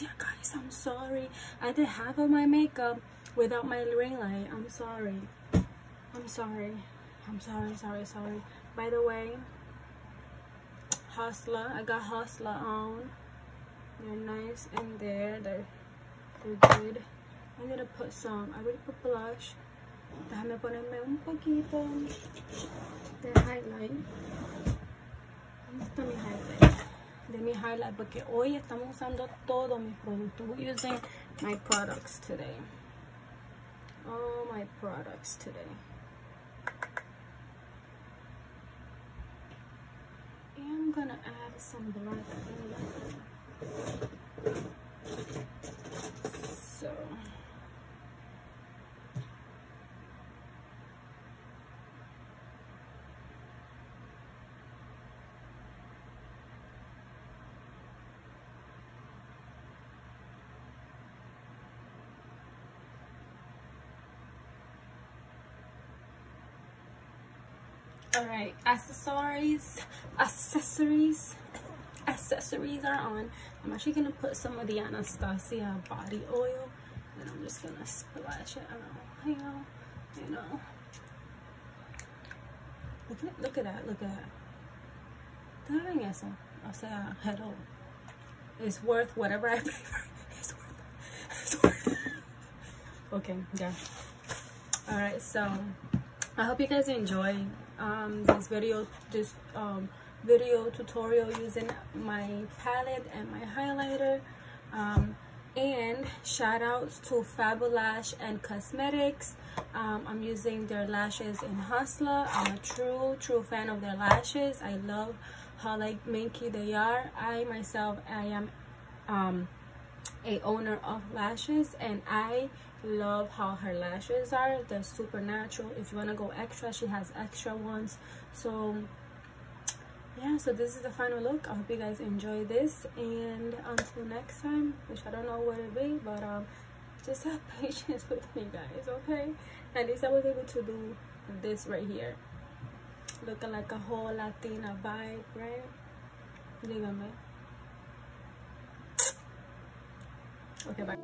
Yeah, guys, I'm sorry. I did half of my makeup without my ring light. I'm sorry. I'm sorry. I'm sorry. By the way, Hustler, I got Hustler on. They're nice and they're good. I'm gonna put some, I already put blush. Déjame ponerme un poquito de highlight. ¿Dónde está mi highlight? De mi highlight, porque hoy estamos usando todos mis productos. We're using my products today. All my products today. And I'm gonna add some black highlight. So. All right, accessories are on. I'm actually gonna put some of the Anastasia body oil, and I'm just gonna splash it around, you know. Look at that. Deben eso, o sea, hello. It's worth whatever I pay for. It's worth. Okay, yeah. All right, so I hope you guys enjoy this video tutorial using my palette and my highlighter, and shout outs to Fabulash and Cosmetics. I'm using their lashes in Hustler. I'm a true fan of their lashes. I love how like minky they are. I myself, I am a owner of lashes, and I love how her lashes are. They're super natural. If you want to go extra, she has extra ones. So yeah, so this is the final look. I hope you guys enjoy this, and until next time, which I don't know what it'll be, but just have patience with me, guys, okay? At least I was able to do this right here, looking like a whole Latina vibe, right? Dígame. Okay, bye.